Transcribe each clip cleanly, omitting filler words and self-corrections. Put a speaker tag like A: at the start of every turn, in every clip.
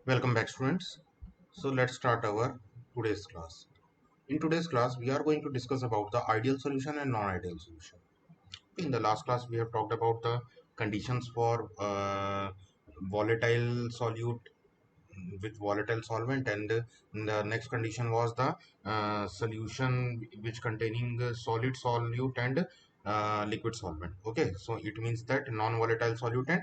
A: Welcome back, students. So let's start our today's class. In today's class, we are going to discuss about the ideal solution and non-ideal solution. In the last class, we have talked about the conditions for volatile solute with volatile solvent, and the next condition was the solution which containing solid solute and liquid solvent. Okay, so it means that non-volatile solute and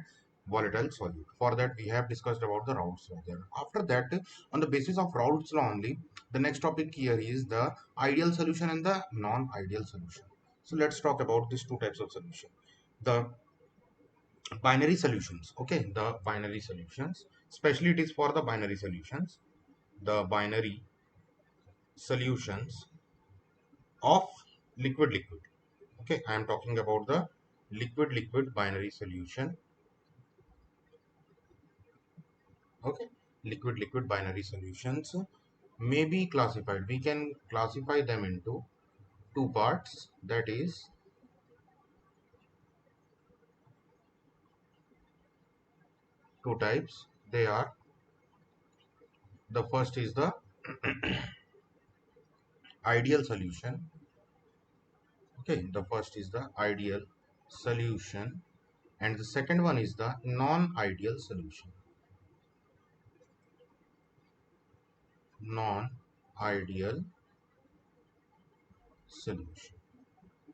A: volatile solute. For that, we have discussed about the Raoult's law there. After that, on the basis of Raoult's law only, the next topic here is the ideal solution and the non-ideal solution. So let's talk about these two types of solution. The binary solutions. Okay, the binary solutions, especially it is for the binary solutions, the binary solutions of liquid liquid. Okay, I am talking about the liquid liquid binary solution. Okay, liquid liquid binary solutions may be classified, we can classify them into two parts, that is two types. They are, the first is the ideal solution. Okay, the first is the ideal solution, and the second one is the non-ideal solution. Non-ideal solution.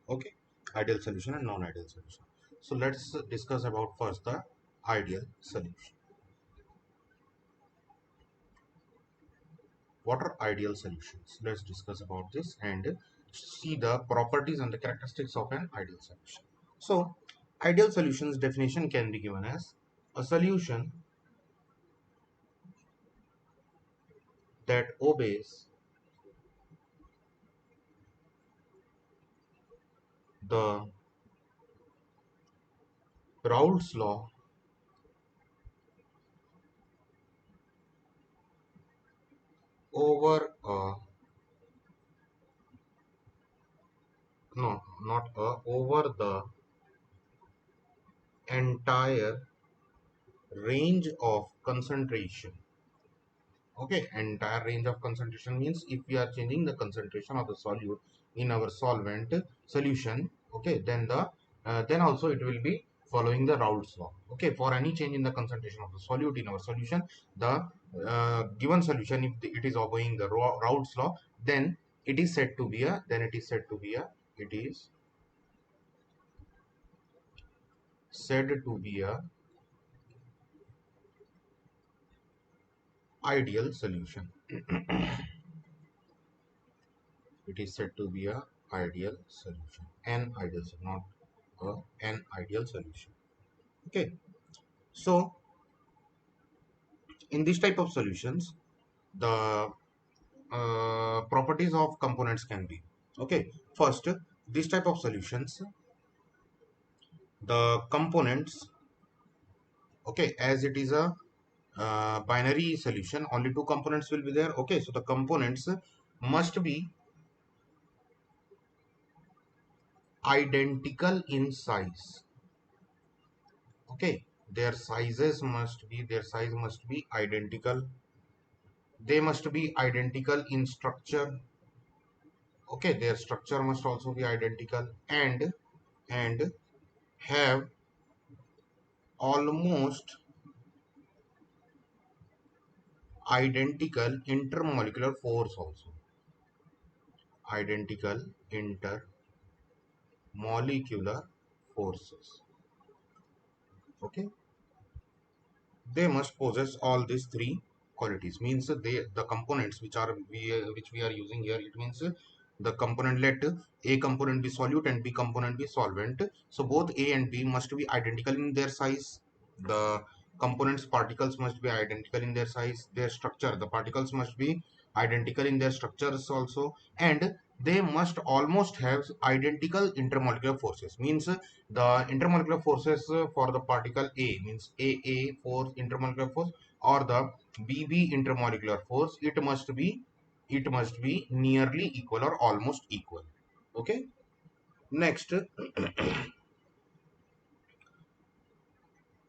A: Okay, ideal solution and non-ideal solution. So let's discuss about first the ideal solution. What are ideal solutions? Let's discuss about this and see the properties and the characteristics of an ideal solution. So ideal solutions definition can be given as a solution that obeys the Raoult's law over a, no, not a, over the entire range of concentration. Okay, entire range of concentration means if we are changing the concentration of the solute in our solvent solution, okay, then the then also it will be following the Raoult's law. Okay, for any change in the concentration of the solute in our solution, the given solution, if it is obeying the Raoult's law, then it is said to be a, it is said to be a ideal solution. It is said to be a ideal solution, an ideal solution, not an ideal solution. Okay, so in this type of solutions, the properties of components can be, okay, first, this type of solutions, the components, okay, as it is a binary solution, only two components will be there. Okay, so the components must be identical in size. Okay, their size must be identical. They must be identical in structure. Okay, their structure must also be identical, and have almost identical intermolecular force also. Identical intermolecular forces. Okay, they must possess all these three qualities. Means the components which we are using here, it means the component, let A component be solute and B component be solvent, so both A and B must be identical in their size. The components particles must be identical in their size. Their structure, the particles must be identical in their structures also, and they must almost have identical intermolecular forces. Means the intermolecular forces for the particle A means AA force, intermolecular force, or the BB intermolecular force, it must be nearly equal or almost equal. Okay, next,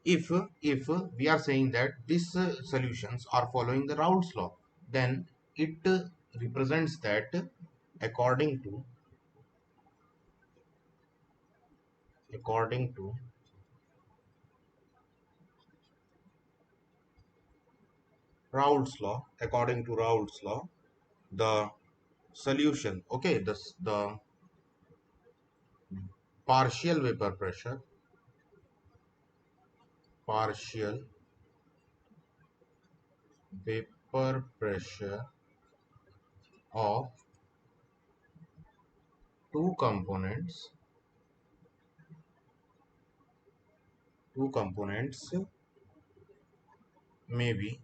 A: if we are saying that these solutions are following the Raoult's law, then it represents that according to according to Raoult's law, the solution, okay, the partial vapor pressure, partial vapor pressure of two components, two components may be,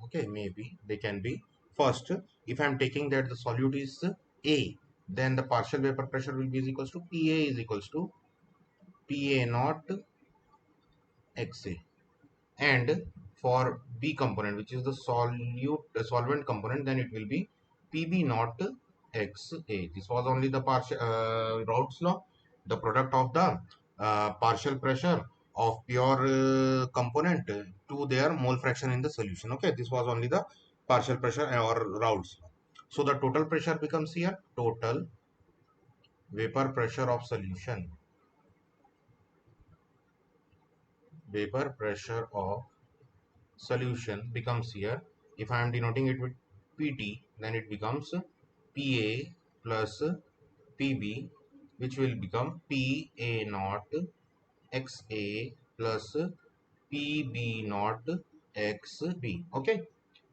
A: okay, maybe they can be. First, if I am taking that the solute is A, then the partial vapor pressure will be is equals to Pa is equals to Pa naught Xa. And for B component, which is the solvent component, then it will be Pb naught Xa. This was only the partial Raoult's law, the product of the partial pressure of pure component to their mole fraction in the solution. Okay, this was only the partial pressure or Raoult's law. So the total pressure becomes here total vapor pressure of solution. Vapor pressure of solution becomes here, if I am denoting it with Pt, then it becomes Pa plus Pb, which will become Pa naught Xa plus Pb naught Xb. Okay,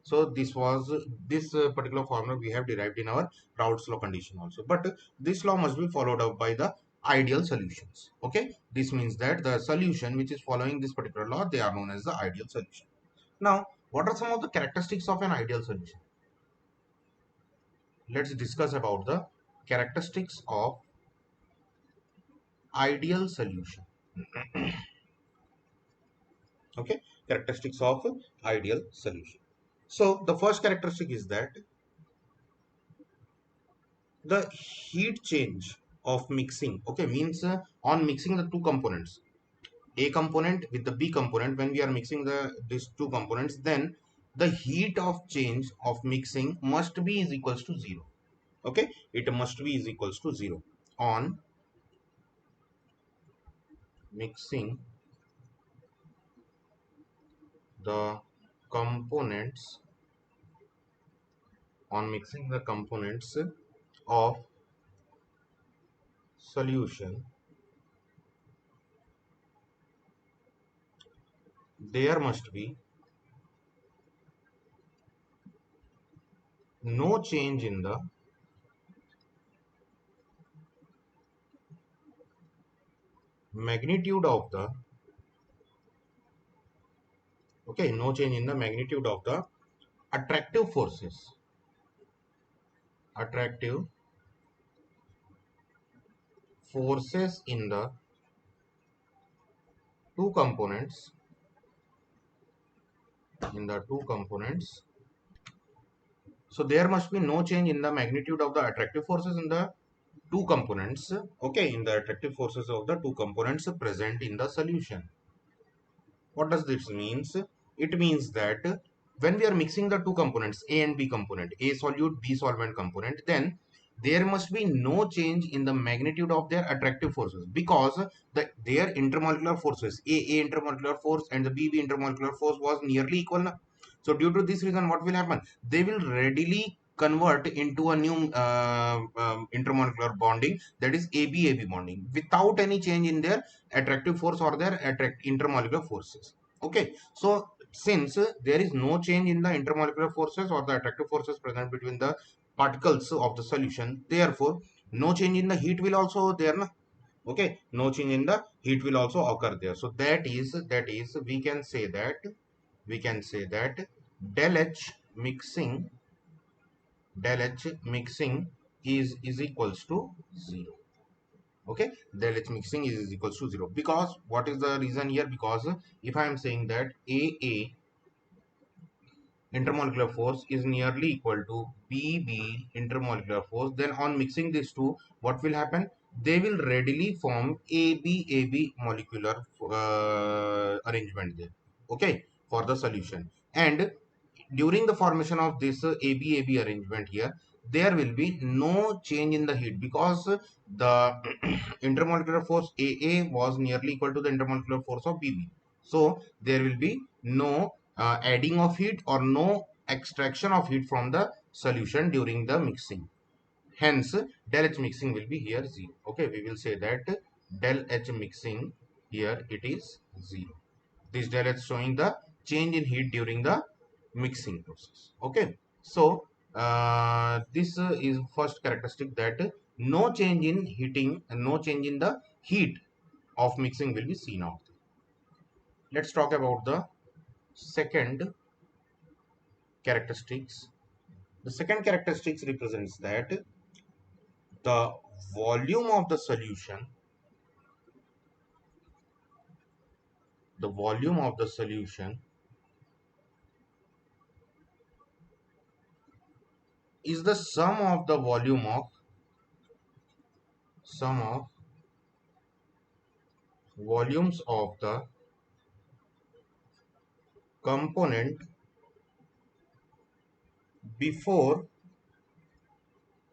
A: so this was this particular formula we have derived in our Raoult's law condition also, but this law must be followed up by the ideal solutions. Okay, this means that the solution which is following this particular law, they are known as the ideal solution. Now, what are some of the characteristics of an ideal solution? Let's discuss about the characteristics of ideal solution. Okay, characteristics of ideal solution. So the first characteristic is that the heat change of mixing, okay, means on mixing the two components, A component with the B component, when we are mixing these two components, then the heat of change of mixing must be is equals to 0. Okay, it must be is equals to 0 on mixing the components, on mixing the components of solution, there must be no change in the magnitude of the, okay, no change in the magnitude of the attractive forces, attractive forces two components in the two components. So there must be no change in the magnitude of the attractive forces in the two components, okay, in the attractive forces of the two components present in the solution. What does this means? It means that when we are mixing the two components, A and B component, A solute, B solvent component, then there must be no change in the magnitude of their attractive forces, because their intermolecular forces, A intermolecular force and the B intermolecular force was nearly equal. So due to this reason, what will happen? They will readily convert into a new intermolecular bonding, that is AB-AB bonding, without any change in their attractive force or their intermolecular forces. Okay, so since there is no change in the intermolecular forces or the attractive forces present between the particles of the solution, therefore no change in the heat will also there, na? Okay, no change in the heat will also occur there. So that is we can say that del H mixing is equals to 0. Okay, del H mixing is equals to 0, because what is the reason here? Because if I am saying that AA intermolecular force is nearly equal to BB intermolecular force, then on mixing these two, what will happen? they will readily form AB molecular arrangement there, okay, for the solution. And during the formation of this AB arrangement here, there will be no change in the heat, because the intermolecular force AA was nearly equal to the intermolecular force of BB. So there will be no adding of heat or no extraction of heat from the solution during the mixing. Hence, del H mixing will be here 0. Okay, we will say that del H mixing here it is 0. This del H showing the change in heat during the mixing process. Okay, so this is first characteristic, that no change in heating and no change in the heat of mixing will be seen out. Let's talk about the second characteristics. The second characteristics represents that the volume of the solution, the volume of the solution is the sum of volumes of the component before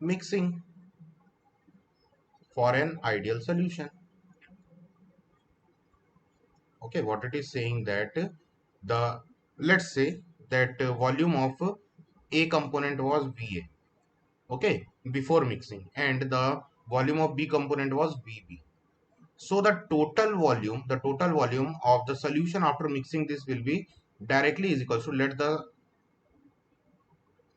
A: mixing for an ideal solution. Okay, what it is saying, that the, let's say that volume of A component was VA, okay, before mixing, and the volume of B component was VB. So the total volume of the solution after mixing this will be directly is equal to, let the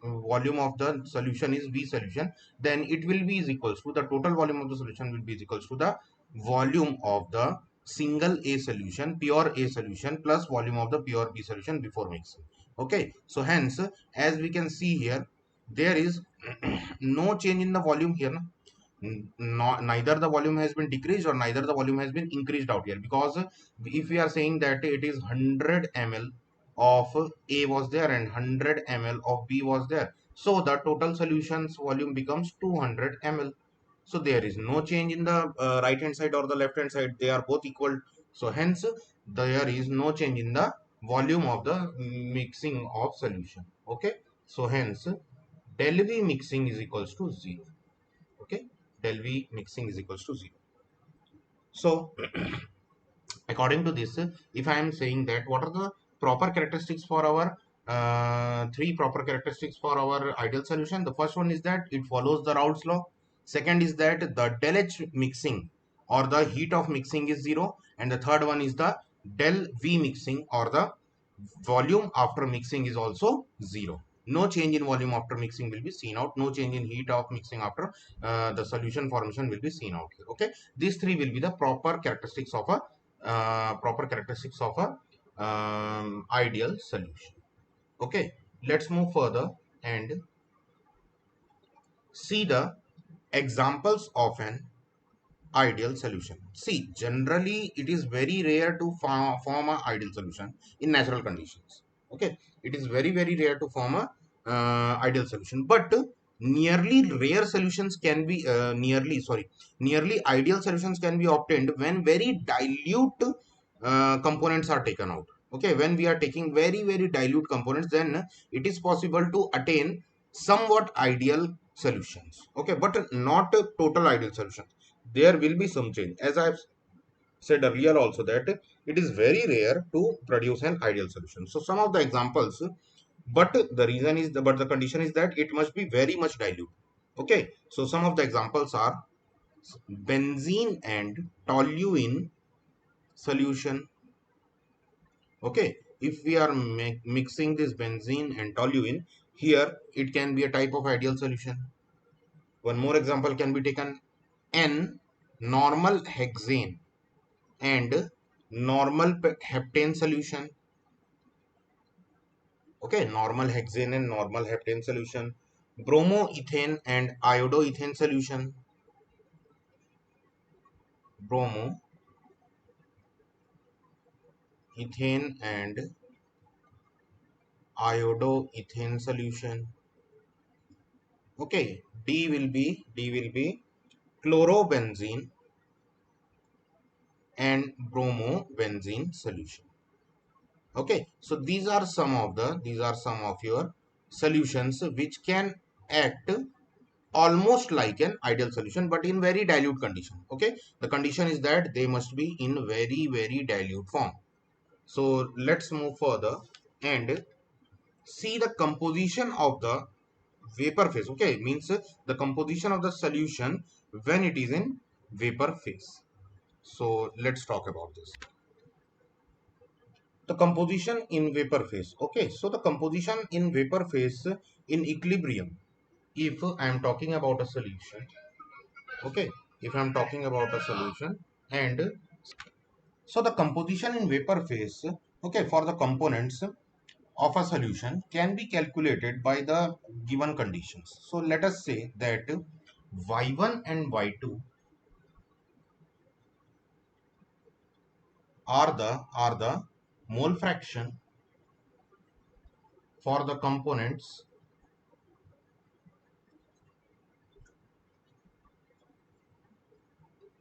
A: volume of the solution is V solution, then it will be is equals to, the total volume of the solution will be is equals to the volume of the single A solution, pure A solution, plus volume of the pure B solution before mixing. Okay, so hence, as we can see here, there is no change in the volume here. Neither the volume has been decreased or neither the volume has been increased out here, because if we are saying that it is 100 ml of A was there and 100 ml of B was there, so the total solution's volume becomes 200 ml. So there is no change in the right hand side or the left hand side, they are both equal. So hence there is no change in the volume of the mixing of solution. Okay, so hence del V mixing is equals to 0. Okay, del V mixing is equals to 0. So according to this, if I am saying that what are the proper characteristics for our three proper characteristics for our ideal solution, the first one is that it follows the Raoult's law. Second is that the del H mixing or the heat of mixing is 0, and the third one is the del V mixing or the volume after mixing is also 0. No change in volume after mixing will be seen out. No change in heat of mixing after the solution formation will be seen out here. Okay, these three will be the proper characteristics of a ideal solution. Okay, let's move further and see the examples of an ideal solution. See, generally it is very rare to form an ideal solution in natural conditions. Okay, it is very rare to form a ideal solution, but nearly rare solutions can be nearly ideal solutions can be obtained when very dilute components are taken out. Okay, when we are taking very dilute components, then it is possible to attain somewhat ideal solutions. Okay, but not a total ideal solution. There will be some change, as I have said earlier also, that it is very rare to produce an ideal solution. So some of the examples, but the reason is but the condition is that it must be very much dilute. Okay, so some of the examples are benzene and toluene solution. Okay, if we are mixing this benzene and toluene, here it can be a type of ideal solution. One more example can be taken: N normal hexane and normal heptane solution. Okay, normal hexane and normal heptane solution. Bromoethane and iodoethane solution. Bromoethane and iodoethane solution. Okay, D will be chlorobenzene and bromobenzene solution. Okay, so these are some of your solutions which can act almost like an ideal solution but in very dilute condition. Okay, the condition is that they must be in very dilute form. So let's move further and see the composition of the vapor phase. Okay, means the composition of the solution when it is in vapor phase. So let's talk about this. The composition in vapor phase. Okay, so the composition in vapor phase in equilibrium, if I am talking about a solution. Okay, if I am talking about a solution, and so the composition in vapor phase, okay, for the components of a solution can be calculated by the given conditions. So let us say that y1 and y2 are the mole fraction for the components.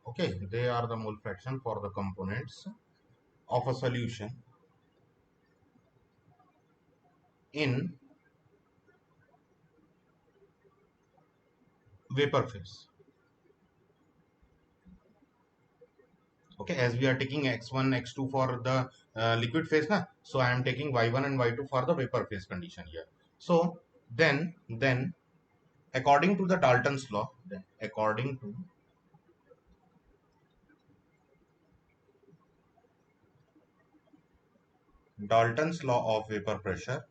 A: Okay, they are the mole fraction for the components of a solution in vapor phase. Okay, as we are taking x1 x2 for the liquid phase na, so I am taking y1 and y2 for the vapor phase condition here. So then according to the Dalton's law, according to Dalton's law of vapor pressure,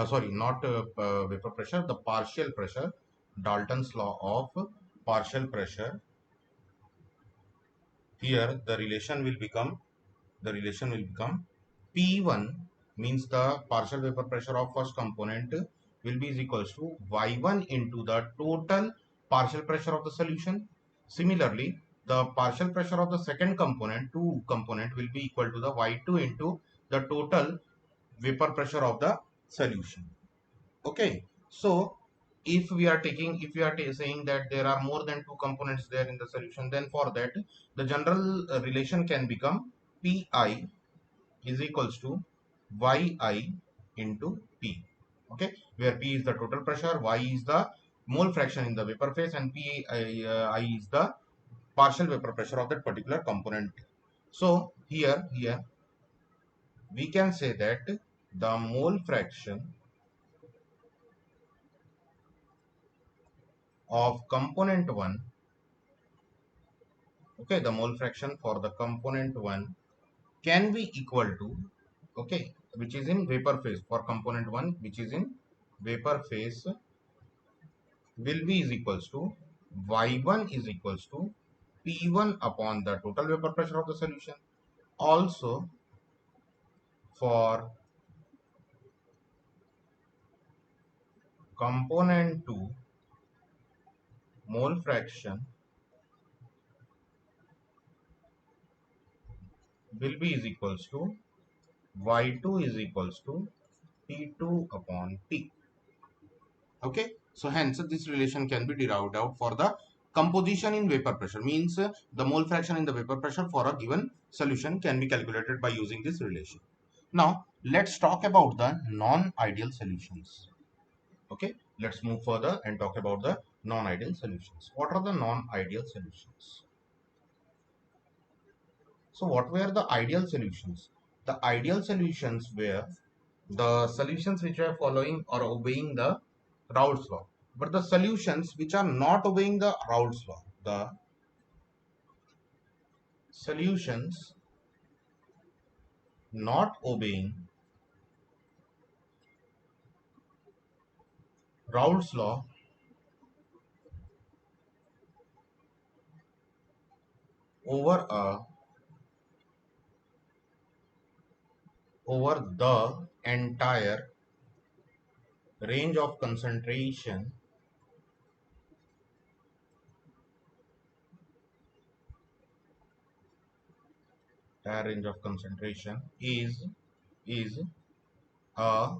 A: sorry, not vapor pressure, the partial pressure, Dalton's law of partial pressure. Here the relation will become P1, means the partial vapor pressure of first component will be is equals to Y1 into the total partial pressure of the solution. Similarly, the partial pressure of the second component, 2 component, will be equal to the Y2 into the total vapor pressure of the solution. Okay, so if we are saying that there are more than 2 components there in the solution, then for that the general relation can become Pi is equals to Yi into P. Okay, where P is the total pressure, Y is the mole fraction in the vapor phase, and I is the partial vapor pressure of that particular component. So here we can say that the mole fraction of component 1, okay, the mole fraction for the component 1 can be equal to, okay, which is in vapor phase, for component 1 which is in vapor phase, will be is equals to y1 is equals to p1 upon the total vapor pressure of the solution. Also for component 2, mole fraction will be is equals to y2 is equals to p2 upon t. Okay, so hence this relation can be derived out for the composition in vapor pressure, means the mole fraction in the vapor pressure for a given solution can be calculated by using this relation. Now let's talk about the non-ideal solutions. Okay, let's move further and talk about the non-ideal solutions. What are the non-ideal solutions? So what were the ideal solutions? The ideal solutions were the solutions which are following or obeying the Raoult's law. But the solutions which are not obeying the Raoult's law, the solutions not obeying Raoult's law over the entire range of concentration is a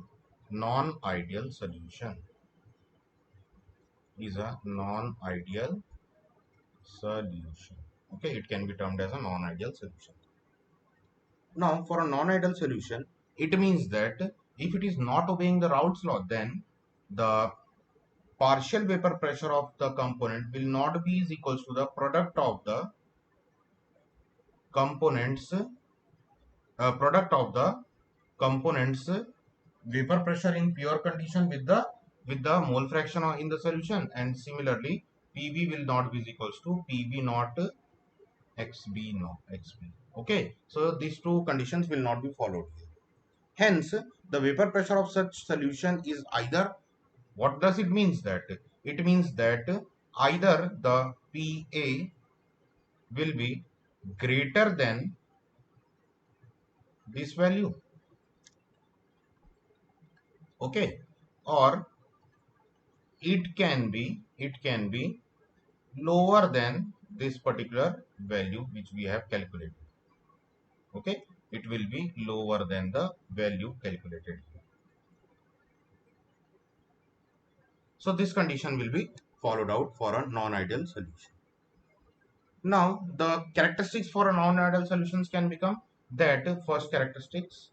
A: non-ideal solution. Is a non-ideal solution. Okay, it can be termed as a non-ideal solution. Now, for a non-ideal solution, it means that if it is not obeying the Raoult's law, then the partial vapor pressure of the component will not be is equals to the product of the components product of the components vapor pressure in pure condition with the mole fraction in the solution, and similarly Pv will not be is equals to Pv not Xb not Xb. Okay, so these two conditions will not be followed here. Hence, the vapor pressure of such solution is either, what does it means that? It means that either the Pa will be greater than this value, okay, or it can be lower than this particular value which we have calculated. Okay, it will be lower than the value calculated. So this condition will be followed out for a non-ideal solution. Now the characteristics for a non-ideal solutions can become that first characteristics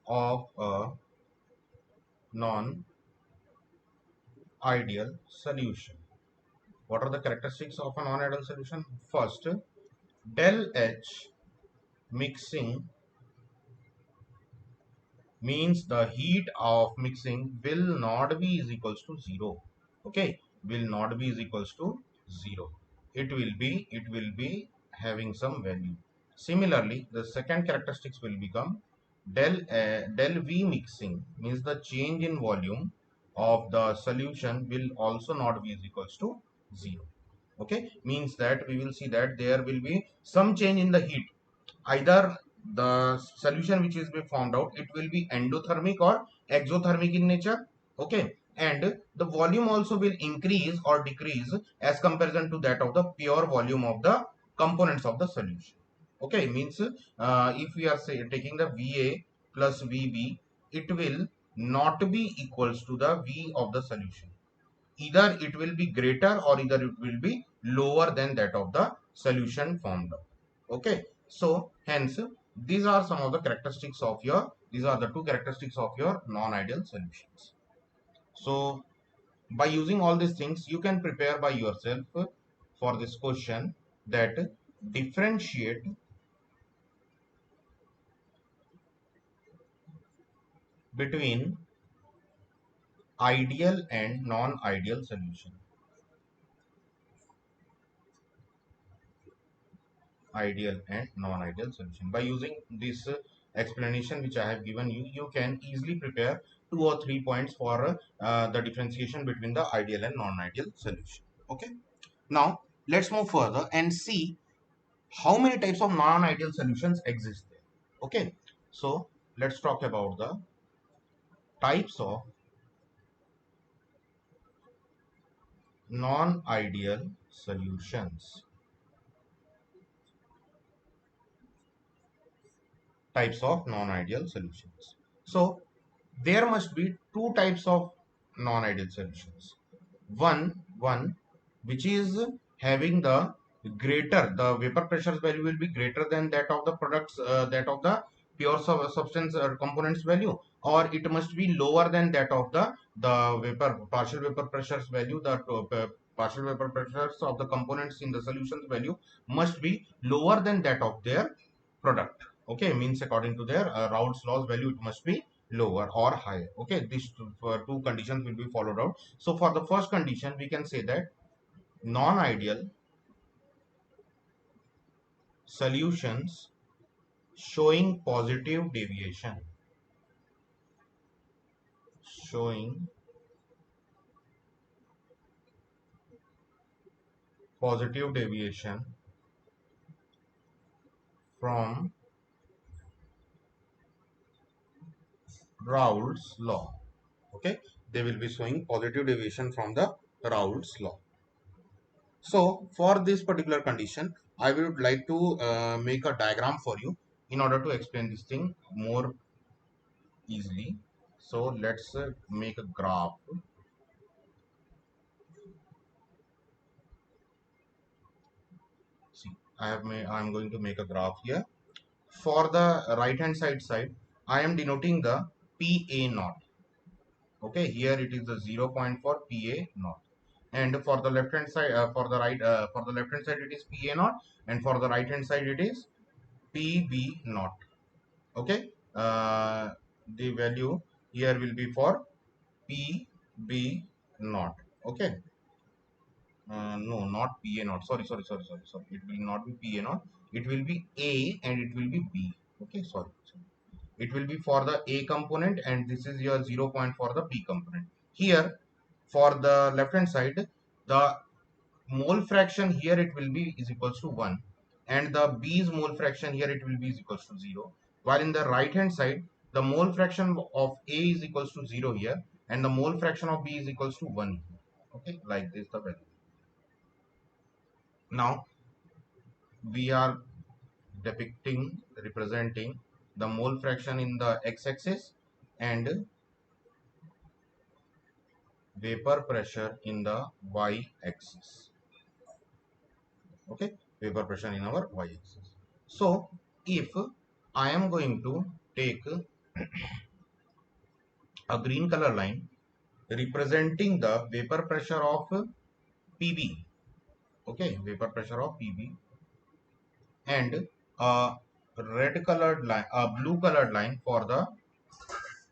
A: of a non-ideal solution. What are the characteristics of a non-ideal solution? First, del H mixing means the heat of mixing will not be is equals to 0. Okay, will not be is equals to 0. It will be having some value. Similarly, the second characteristics will become del V mixing means the change in volume of the solution will also not be is equals to 0. Okay, means that we will see that there will be some change in the heat. Either the solution which is being found out, it will be endothermic or exothermic in nature. Okay, and the volume also will increase or decrease as comparison to that of the pure volume of the components of the solution. Okay, means if we are say taking the Va plus Vb, it will not be equals to the V of the solution. Either it will be greater or either it will be lower than that of the solution formed out. Okay, so hence these are some of the characteristics of your, these are the two characteristics of your non-ideal solutions. So by using all these things, you can prepare by yourself for this question, that differentiate between ideal and non-ideal solution. Ideal and non-ideal solution. By using this explanation which I have given you, you can easily prepare 2 or 3 points for the differentiation between the ideal and non-ideal solution. Okay. Now let's move further and see how many types of non-ideal solutions exist there. Okay. So let's talk about the types of non-ideal solutions. Types of non-ideal solutions. So there must be two types of non-ideal solutions. One which is having the greater, the vapor pressure value will be greater than that of the products, that of the pure substance components value, or it must be lower than that of the vapor partial vapor pressures value. The partial vapor pressures of the components in the solutions value must be lower than that of their product. Okay, means according to their Raoult's laws value, it must be lower or higher. Okay, these two conditions will be followed out. So for the first condition, we can say that non-ideal solutions showing positive deviation, showing positive deviation from Raoult's law. Okay, they will be showing positive deviation from the Raoult's law. So for this particular condition, I would like to make a diagram for you in order to explain this thing more easily. So let's make a graph. See, I'm going to make a graph here. For the right hand side I am denoting the PA naught. Okay, here it is the 0 point for PA naught, and for the left hand side for the left hand side it is PA naught, and for the right hand side it is PB naught. Okay, the value here will be for PB naught. Okay, no, not PA naught. Sorry. It will not be PA naught. It will be A and it will be B. Okay, sorry. It will be for the A component, and this is your 0 point for the B component. Here, for the left hand side, the mole fraction here it will be is equals to 1, and the B's mole fraction here it will be is equals to 0. While in the right hand side, the mole fraction of A is equals to 0 here, and the mole fraction of B is equals to 1 here. Okay, like this the value. Now we are representing the mole fraction in the x-axis and vapor pressure in the y-axis. Okay, vapor pressure in our y-axis. So if I am going to take a green color line representing the vapor pressure of PB, okay, vapor pressure of PB, and a red colored line, a blue colored line for the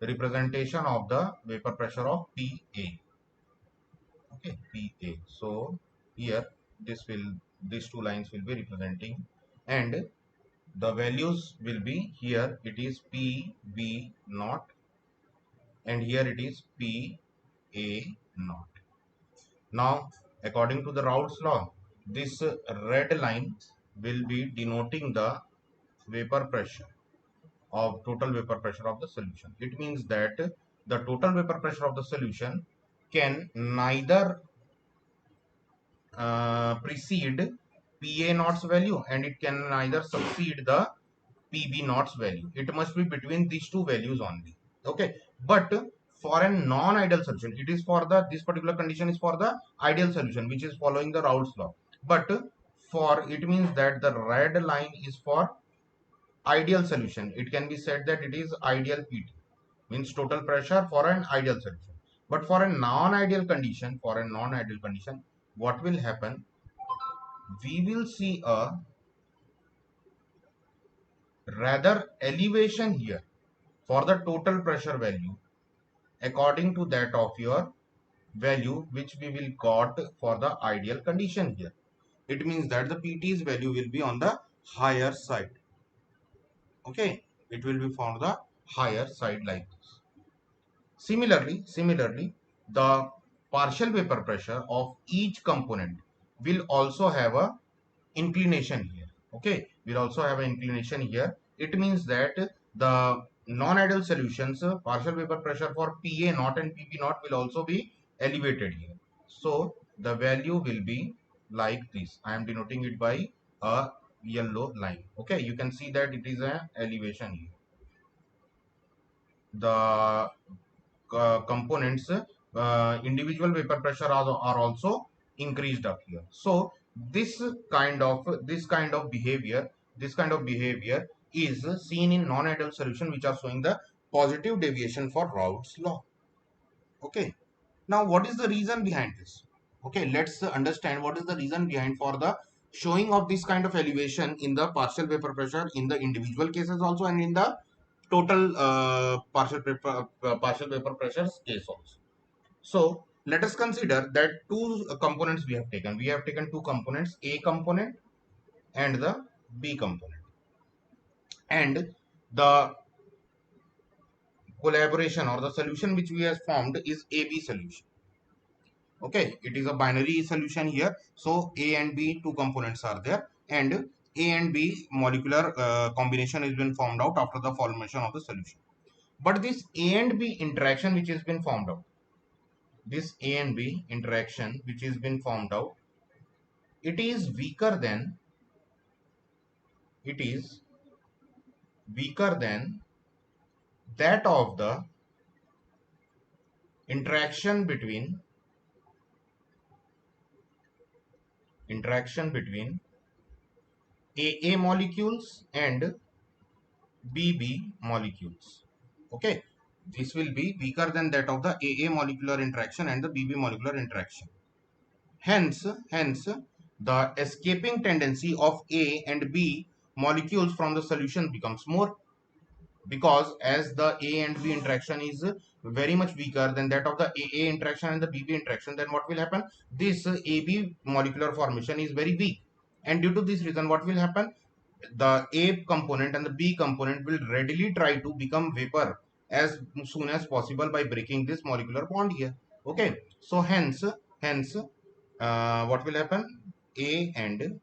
A: representation of the vapor pressure of PA. Okay, PA. So here these two lines will be representing, and the values will be here it is PB naught, and here it is PA naught. Now according to the Raoult's law, this red line will be denoting the vapor pressure of total vapor pressure of the solution. It means that the total vapor pressure of the solution can neither precede PA naught's value, and it can neither succeed the PB naught's value. It must be between these two values only. Okay, but for a non-ideal solution, it is for the this particular condition is for the ideal solution which is following the Raoult's law. But for it means that the red line is for ideal solution. It can be said that it is ideal PT, means total pressure for an ideal solution. But for a non-ideal condition, what will happen? We will see a rather elevation here for the total pressure value according to that of your value which we will got for the ideal condition here. It means that the PT's value will be on the higher side. Okay, it will be for the higher side like this. Similarly, the partial vapor pressure of each component will also have a inclination here. Okay, we'll also have an inclination here. It means that the non-ideal solutions partial vapor pressure for PA naught and PB naught will also be elevated here. So the value will be like this. I am denoting it by a yellow line. Okay, you can see that it is an elevation here. The components individual vapor pressure are also increased up here. So this kind of behavior is seen in non-ideal solution which are showing the positive deviation for Raoult's law. Okay, now what is the reason behind this? Okay, let's understand what is the reason behind for the showing of this kind of elevation in the partial vapor pressure in the individual cases also, and in the total partial vapor pressures case also. So let us consider that two components we have taken. We have taken two components, A component and the B component. And the collaboration or the solution which we have formed is AB solution. Okay, it is a binary solution here. So A and B two components are there, and A and B molecular combination has been formed out after the formation of the solution. But this A and B interaction which has been formed out, this A and B interaction which has been formed out, it is weaker than it is weaker than that of the interaction between AA molecules and BB molecules. Okay, this will be weaker than that of the AA molecular interaction and the BB molecular interaction. Hence, the escaping tendency of A and B molecules from the solution becomes more, because as the A and B interaction is very much weaker than that of the AA interaction and the BB interaction, then what will happen? This AB molecular formation is very weak, and due to this reason, what will happen? The A component and the B component will readily try to become vapor as soon as possible by breaking this molecular bond here. Okay, so hence, what will happen? A and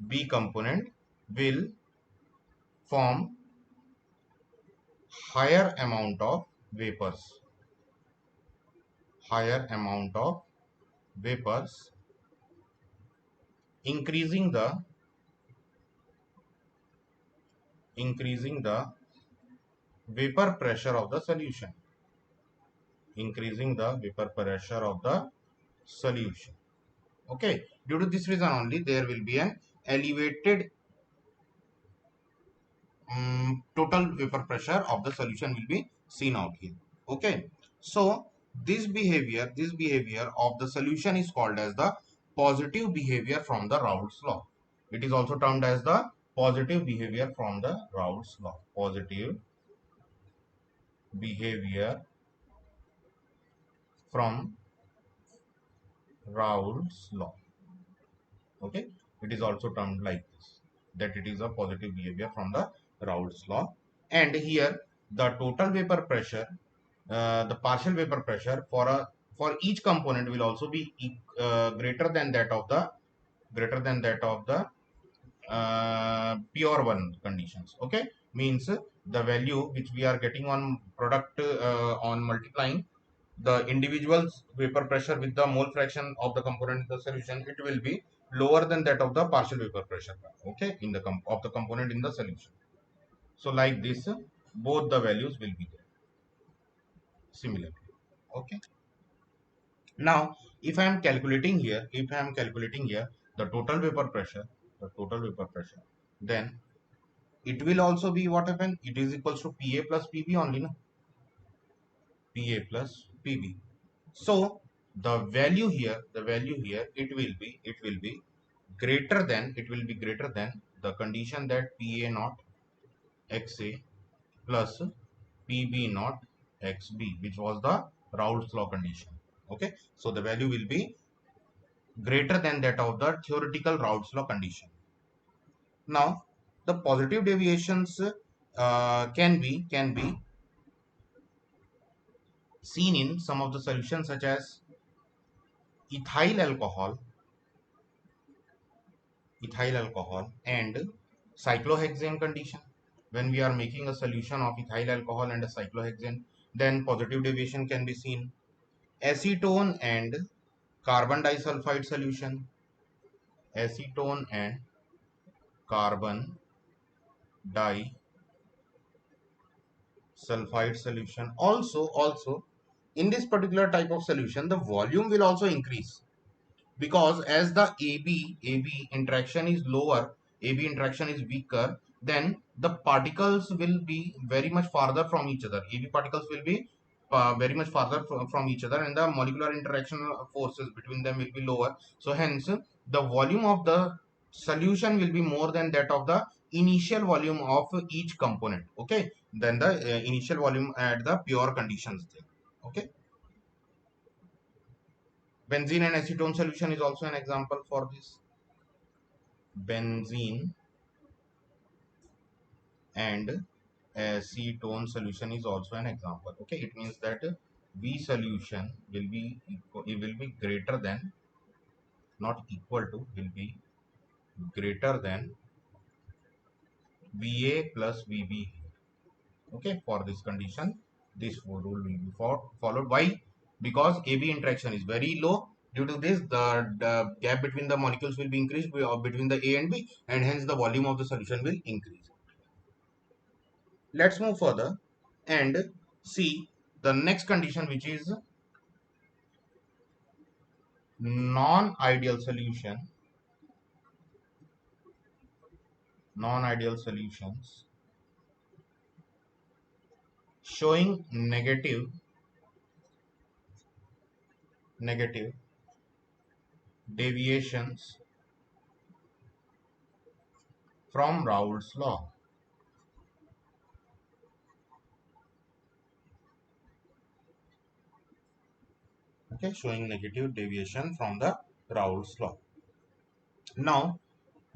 A: B component will form higher amount of vapors, higher amount of vapors, increasing the vapor pressure of the solution, increasing the vapor pressure of the solution. Okay, due to this reason only there will be an elevated total vapor pressure of the solution will be seen out here. Okay, so this behavior of the solution is called as the positive behavior from the Raoult's law. It is also termed as the positive behavior from the Raoult's law. Positive behavior from Raoult's law. Okay, it is also termed like this, that it is a positive behavior from the Raoult's law. And here the total vapor pressure, the partial vapor pressure for each component will also be greater than that of the pure one conditions. Okay, means the value which we are getting on product on multiplying the individual vapor pressure with the mole fraction of the component in the solution, it will be lower than that of the partial vapor pressure, okay, in the of the component in the solution. So like this, both the values will be there similar. Okay, now if I am calculating here the total vapor pressure, then it will also be what happen? It is equals to PA plus PB only, no? PA plus PB. So the value here, it will be greater than the condition that PA naught XA plus PB naught XB, which was the Raoult's law condition. Okay, so the value will be greater than that of the theoretical Raoult's law condition. Now, the positive deviations can be seen in some of the solutions such as ethyl alcohol, and cyclohexane condition. When we are making a solution of ethyl alcohol and a cyclohexane, then positive deviation can be seen. Acetone and carbon disulfide solution, acetone and carbon disulfide solution. Also in this particular type of solution, the volume will also increase, because as the AB interaction is lower, AB interaction is weaker, then the particles will be very much farther from each other. AB particles will be very much farther from each other, and the molecular interaction forces between them will be lower. So hence the volume of the solution will be more than that of the initial volume of each component. Okay, then the initial volume at the pure conditions there. Okay, benzene and acetone solution is also an example for this. Benzene and acetone solution is also an example. Okay, it means that V solution will be it will be greater than, not equal to, will be greater than VA plus VB. Okay, for this condition, this rule will be followed. Why? Because AB interaction is very low. Due to this, the gap between the molecules will be increased between the A and B, and hence the volume of the solution will increase. Let's move further and see the next condition, which is non-ideal solution, non-ideal solutions showing negative deviations from Raoult's law. Okay, showing negative deviation from the Raoult's law. Now,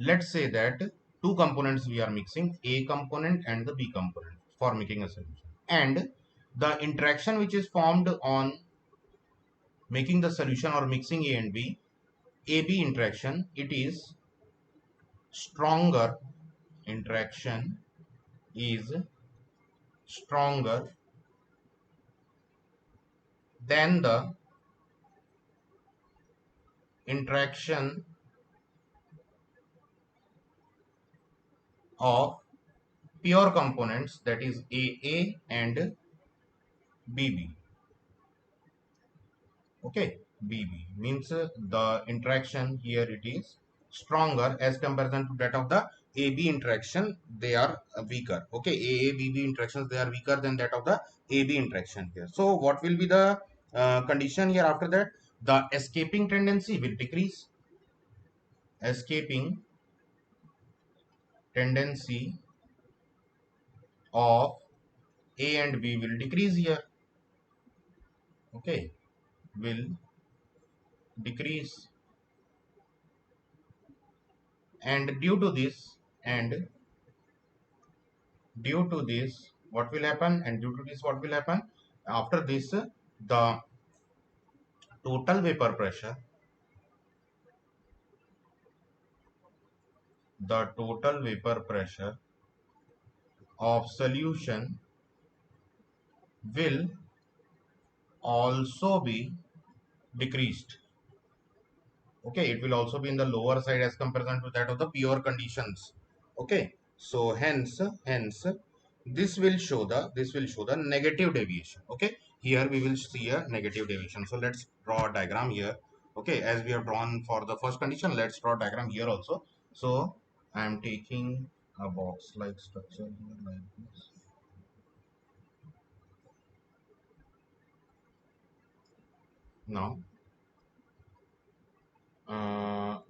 A: let's say that two components we are mixing, A component and the B component, for making a solution. And the interaction which is formed on making the solution or mixing A and B, AB interaction, it is stronger, interaction is stronger than the interaction of pure components, that is AA and BB. Okay, BB means the interaction here it is stronger as comparison to that of the AB interaction, they are weaker. Okay, AA BB interactions, they are weaker than that of the AB interaction here. So what will be the condition here after that? The escaping tendency will decrease. Escaping tendency of A and B will decrease here. Okay, will decrease, and due to this, and due to this what will happen, and due to this what will happen after this, the total vapor pressure, the total vapor pressure of solution will also be decreased. Okay, it will also be in the lower side as comparison to that of the pure conditions. Okay, so hence this will show the negative deviation. Okay, here we will see a negative deviation. So let's draw a diagram here. Okay, as we have drawn for the first condition, let's draw a diagram here also. So I am taking a box like structure here like this. Now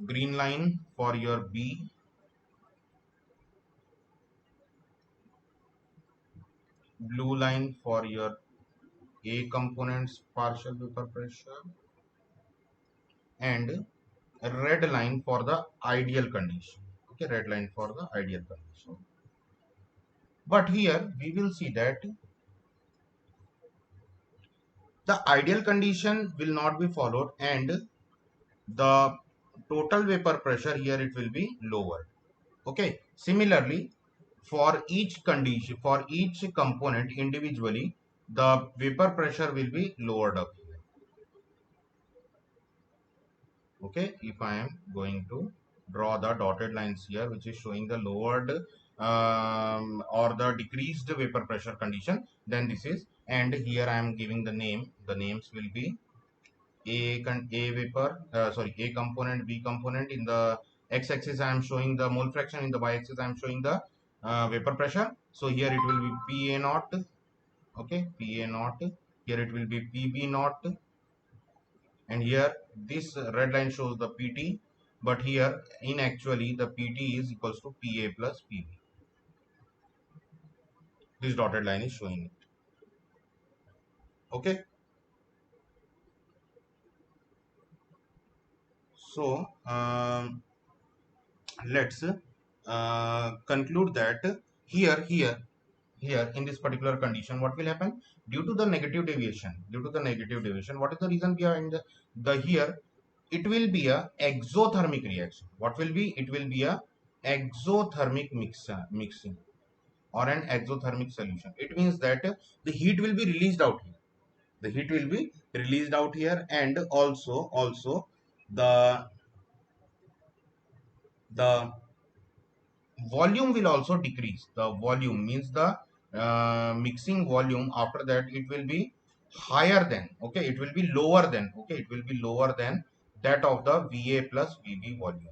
A: green line for your B, blue line for your A components partial vapor pressure, and red line for the ideal condition. Okay, red line for the ideal condition. But here we will see that the ideal condition will not be followed, and the total vapor pressure here it will be lower. Okay, similarly for each condition, for each component individually, the vapor pressure will be lowered up here. Okay, if I am going to draw the dotted lines here which is showing the lowered or the decreased vapor pressure condition, then this is, and here I am giving the name, the names will be A vapor, sorry, A component, B component. In the x-axis I am showing the mole fraction, in the y-axis I am showing the vapor pressure. So here it will be PA naught. Okay, PA naught, here it will be PB naught, and here this red line shows the PT, but here in actually the PT is equals to PA plus PB. This dotted line is showing it. Okay, so let's conclude that here in this particular condition what will happen, due to the negative deviation, what is the reason behind the here, it will be a exothermic reaction. What will be, it will be a exothermic mixing or an exothermic solution. It means that the heat will be released out here, the heat will be released out here, and also the the volume will also decrease. The volume means the mixing volume, after that it will be higher than, okay, it will be lower than, okay, it will be lower than that of the VA plus VB volume.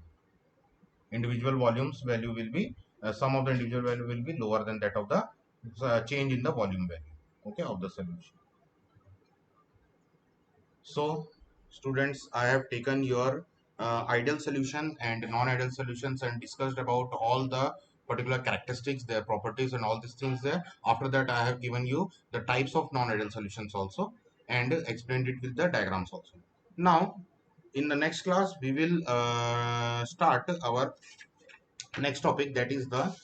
A: Individual volumes value will be, sum of the individual value will be lower than that of the change in the volume value, okay, of the solution. So students, I have taken your ideal solution and non-ideal solutions and discussed about all the particular characteristics, their properties and all these things there. After that, I have given you the types of non-ideal solutions also and explained it with the diagrams also. Now, in the next class, we will start our next topic, that is the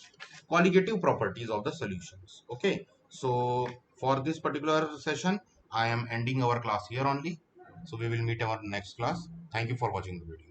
A: colligative properties of the solutions. Okay, so for this particular session, I am ending our class here only. So we will meet our next class. Thank you for watching the video.